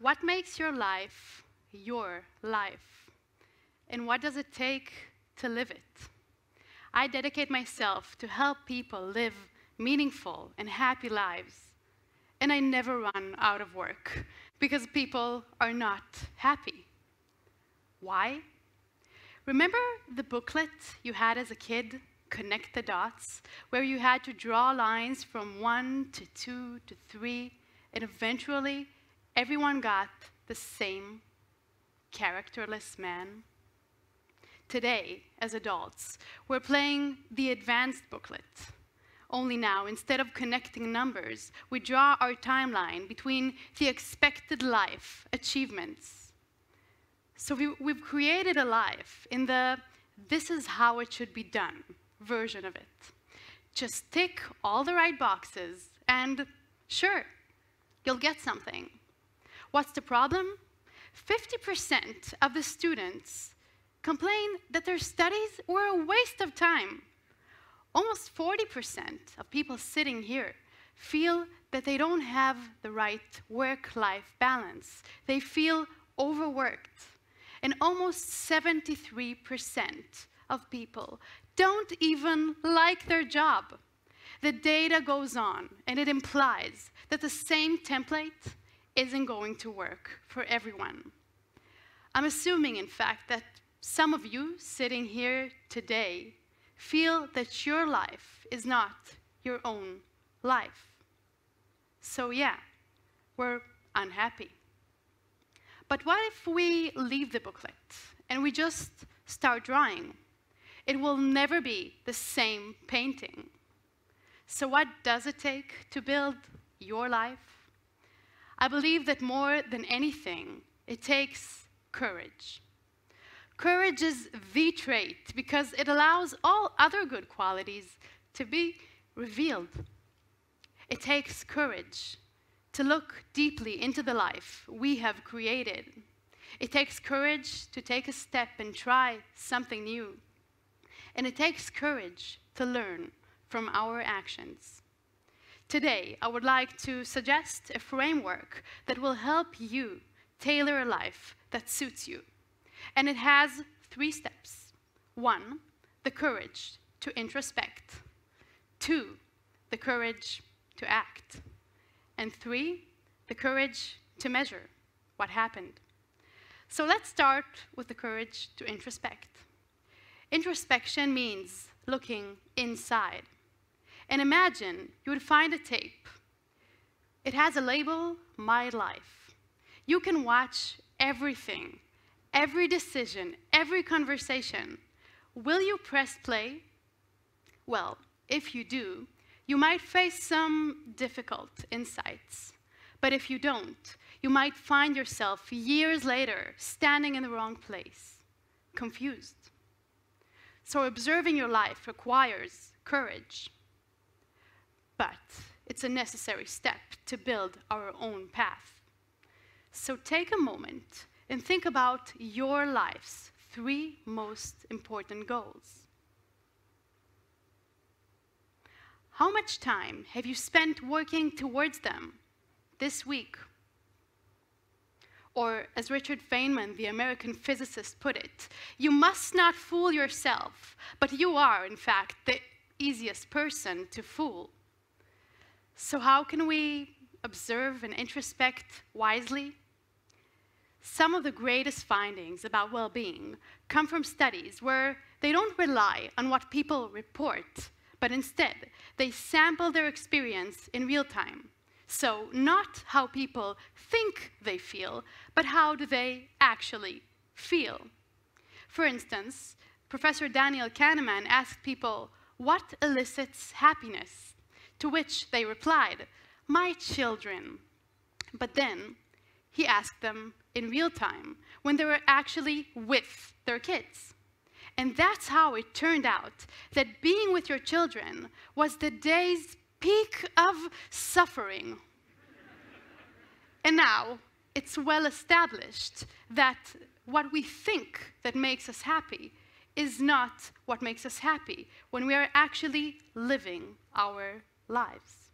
What makes your life your life? And what does it take to live it? I dedicate myself to help people live meaningful and happy lives. And I never run out of work because people are not happy. Why? Remember the booklet you had as a kid, Connect the Dots, where you had to draw lines from 1 to 2 to 3, and eventually everyone got the same characterless man? Today, as adults, we're playing the advanced booklet. Only now, instead of connecting numbers, we draw our timeline between the expected life achievements. So we've created a life in the "this is how it should be done" version of it. Just tick all the right boxes and sure, you'll get something. What's the problem? 50% of the students complain that their studies were a waste of time. Almost 40% of people sitting here feel that they don't have the right work-life balance. They feel overworked. And almost 73% of people don't even like their job. The data goes on, and it implies that the same template isn't going to work for everyone. I'm assuming, in fact, that some of you sitting here today feel that your life is not your own life. So yeah, we're unhappy. But what if we leave the booklet and we just start drawing? It will never be the same painting. So what does it take to build your life? I believe that more than anything, it takes courage. Courage is the trait because it allows all other good qualities to be revealed. It takes courage to look deeply into the life we have created. It takes courage to take a step and try something new. And it takes courage to learn from our actions. Today, I would like to suggest a framework that will help you tailor a life that suits you. And it has 3 steps. 1, the courage to introspect. 2, the courage to act. And 3, the courage to measure what happened. So let's start with the courage to introspect. Introspection means looking inside. And imagine you would find a tape. It has a label, My Life. You can watch everything, every decision, every conversation. Will you press play? Well, if you do, you might face some difficult insights. But if you don't, you might find yourself years later standing in the wrong place, confused. So observing your life requires courage. But it's a necessary step to build our own path. So take a moment and think about your life's 3 most important goals. How much time have you spent working towards them this week? Or, as Richard Feynman, the American physicist, put it, you must not fool yourself, but you are, in fact, the easiest person to fool. So how can we observe and introspect wisely? Some of the greatest findings about well-being come from studies where they don't rely on what people report, but instead, they sample their experience in real time. So not how people think they feel, but how do they actually feel. For instance, Professor Daniel Kahneman asked people, what elicits happiness? To which they replied, my children. But then he asked them in real time, when they were actually with their kids. And that's how it turned out that being with your children was the day's peak of suffering. And now it's well established that what we think that makes us happy is not what makes us happy when we are actually living our lives.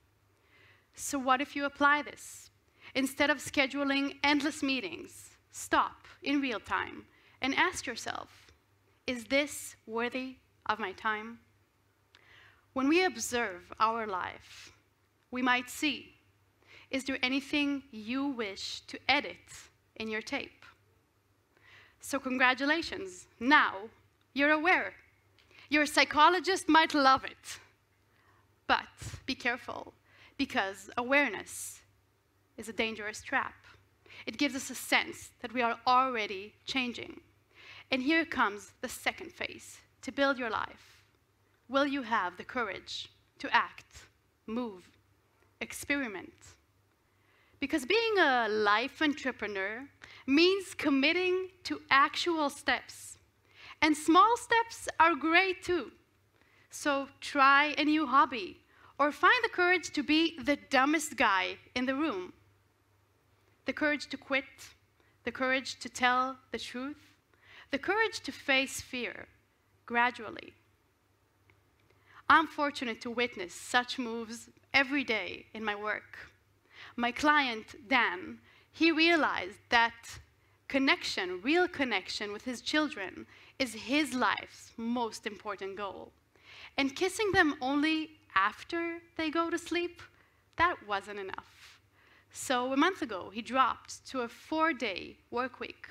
So what if you apply this? Instead of scheduling endless meetings, stop in real time and ask yourself, is this worthy of my time? When we observe our life, we might see, is there anything you wish to edit in your tape? So congratulations, now you're aware. Your psychologist might love it. But be careful, because awareness is a dangerous trap. It gives us a sense that we are already changing. And here comes the second phase, to build your life. Will you have the courage to act, move, experiment? Because being a life entrepreneur means committing to actual steps. And small steps are great too. So try a new hobby, or find the courage to be the dumbest guy in the room. The courage to quit, the courage to tell the truth, the courage to face fear gradually. I'm fortunate to witness such moves every day in my work. My client, Dan, he realized that connection, real connection with his children, is his life's most important goal. And kissing them only after they go to sleep, that wasn't enough. So a month ago, he dropped to a 4-day work week.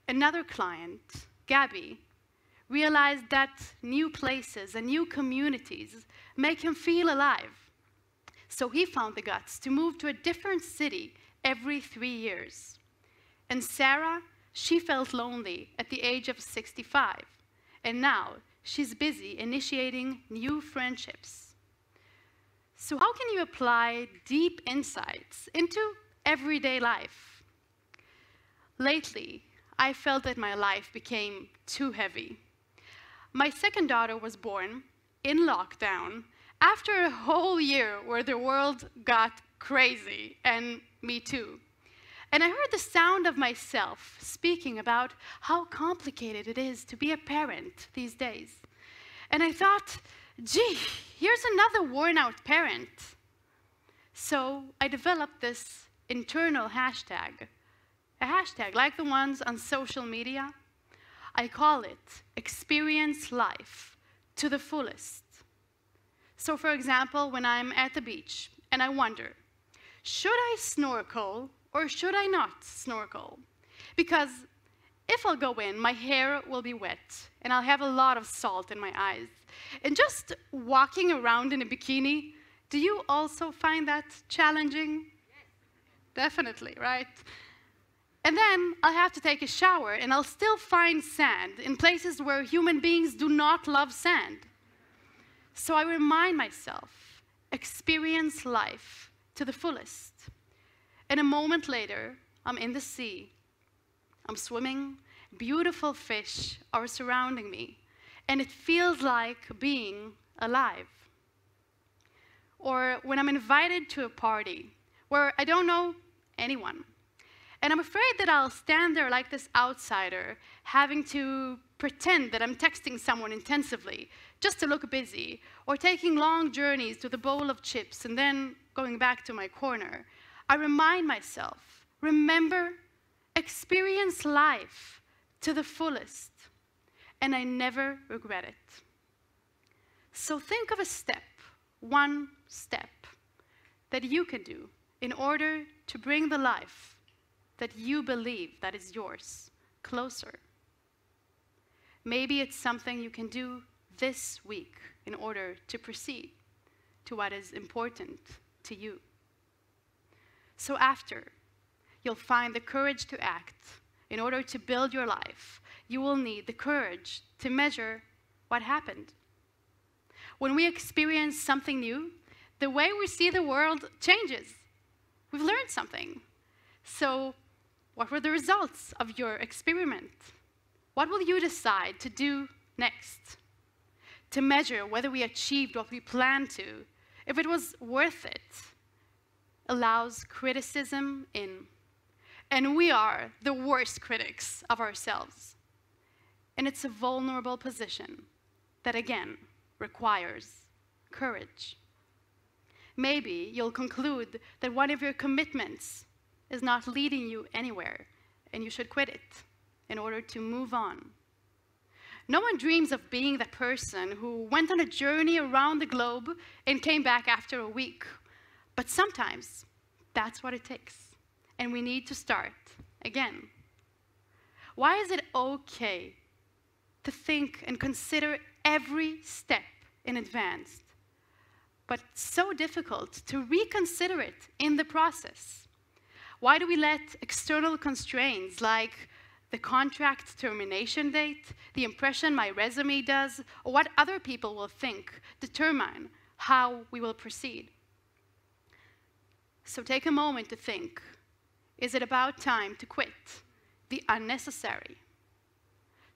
Another client, Gabby, realized that new places and new communities make him feel alive. So he found the guts to move to a different city every 3 years. And Sarah, she felt lonely at the age of 65. And now she's busy initiating new friendships. So how can you apply deep insights into everyday life? Lately, I felt that my life became too heavy. My second daughter was born in lockdown after a whole year where the world got crazy, and me too. And I heard the sound of myself speaking about how complicated it is to be a parent these days. And I thought, gee, here's another worn-out parent. So I developed this internal hashtag, a hashtag like the ones on social media. I call it experience life to the fullest. So for example, when I'm at the beach and I wonder, should I snorkel or should I not snorkel? Because if I'll go in, my hair will be wet and I'll have a lot of salt in my eyes. And just walking around in a bikini, do you also find that challenging? Yes. Definitely, right? And then I'll have to take a shower and I'll still find sand in places where human beings do not love sand. So I remind myself, experience life to the fullest. And a moment later, I'm in the sea. I'm swimming, beautiful fish are surrounding me, and it feels like being alive. Or when I'm invited to a party where I don't know anyone, and I'm afraid that I'll stand there like this outsider, having to pretend that I'm texting someone intensively just to look busy, or taking long journeys with a bowl of chips and then going back to my corner. I remind myself, remember, experience life to the fullest, and I never regret it. So think of a step, one step, that you can do in order to bring the life that you believe that is yours closer. Maybe it's something you can do this week in order to proceed to what is important to you. So after you'll find the courage to act in order to build your life, you will need the courage to measure what happened. When we experience something new, the way we see the world changes. We've learned something. So what were the results of your experiment? What will you decide to do next? To measure whether we achieved what we planned to, if it was worth it, allows criticism in. And we are the worst critics of ourselves. And it's a vulnerable position that, again, requires courage. Maybe you'll conclude that one of your commitments is not leading you anywhere, and you should quit it in order to move on. No one dreams of being the person who went on a journey around the globe and came back after a week. But sometimes that's what it takes, and we need to start again. Why is it okay to think and consider every step in advance, but so difficult to reconsider it in the process? Why do we let external constraints like the contract termination date, the impression my resume does, or what other people will think determine how we will proceed? So take a moment to think, is it about time to quit the unnecessary?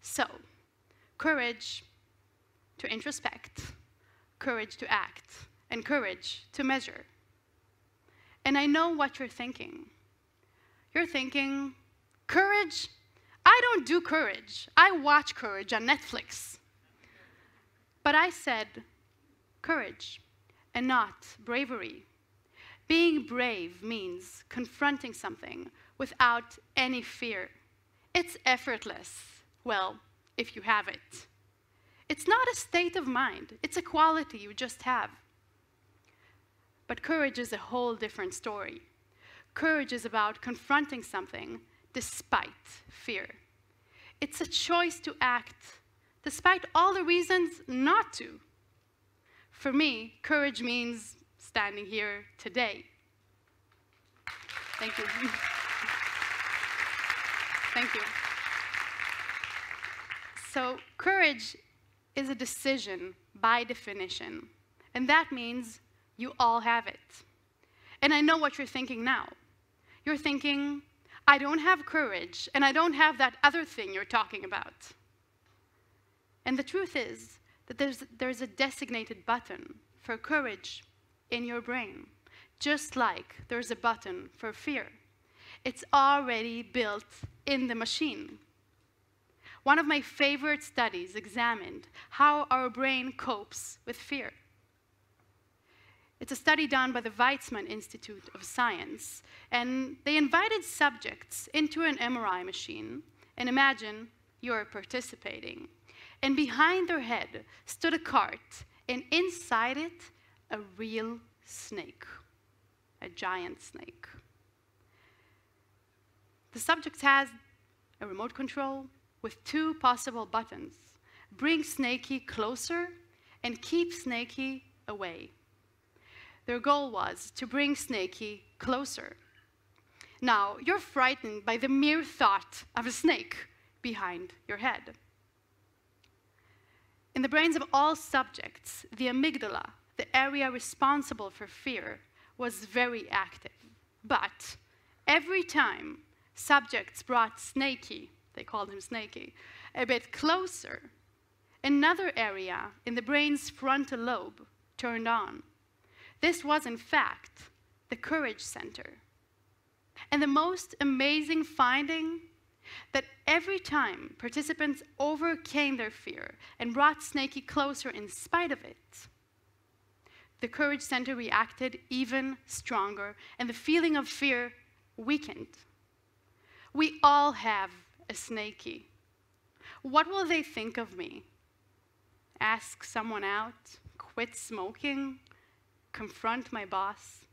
So, courage to introspect, courage to act, and courage to measure. And I know what you're thinking. You're thinking, courage? I don't do courage. I watch Courage on Netflix. But I said courage and not bravery. Being brave means confronting something without any fear. It's effortless, well, if you have it. It's not a state of mind. It's a quality you just have. But courage is a whole different story. Courage is about confronting something despite fear. It's a choice to act despite all the reasons not to. For me, courage means standing here today. Thank you. Thank you. So, courage is a decision by definition, and that means you all have it. And I know what you're thinking now. You're thinking, I don't have courage, and I don't have that other thing you're talking about. And the truth is that there's a designated button for courage in your brain, just like there's a button for fear. It's already built in the machine. One of my favorite studies examined how our brain copes with fear. It's a study done by the Weizmann Institute of Science, and they invited subjects into an MRI machine, and imagine you're participating. And behind their head stood a cart, and inside it, a real snake, a giant snake. The subject has a remote control with two possible buttons: bring Snakey closer and keep Snakey away. Their goal was to bring Snakey closer. Now, you're frightened by the mere thought of a snake behind your head. In the brains of all subjects, the amygdala, the area responsible for fear, was very active. But every time subjects brought Snakey, they called him Snakey, a bit closer, another area in the brain's frontal lobe turned on. This was, in fact, the courage center. And the most amazing finding, that every time participants overcame their fear and brought Snakey closer in spite of it, the courage center reacted even stronger, and the feeling of fear weakened. We all have a Snakey. What will they think of me? Ask someone out? Quit smoking? Confront my boss?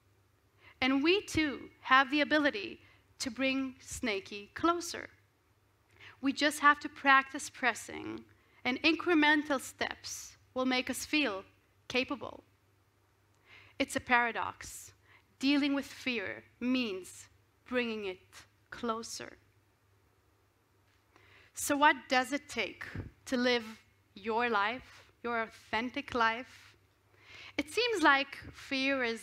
And we too have the ability to bring Snakey closer. We just have to practice pressing, and incremental steps will make us feel capable. It's a paradox. Dealing with fear means bringing it closer. So what does it take to live your life, your authentic life? It seems like fear is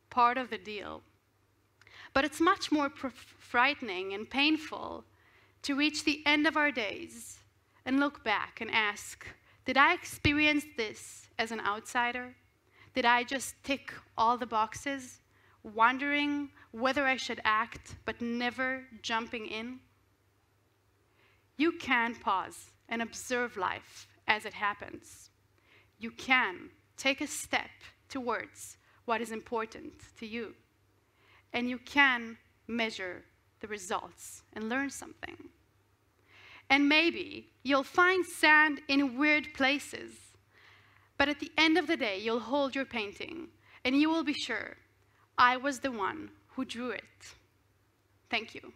part of the deal, but it's much more frightening and painful to reach the end of our days and look back and ask, did I experience this as an outsider? Did I just tick all the boxes, wondering whether I should act but never jumping in? You can pause and observe life as it happens. You can take a step towards what is important to you. And you can measure the results and learn something. And maybe you'll find sand in weird places, but at the end of the day, you'll hold your painting and you will be sure, I was the one who drew it. Thank you.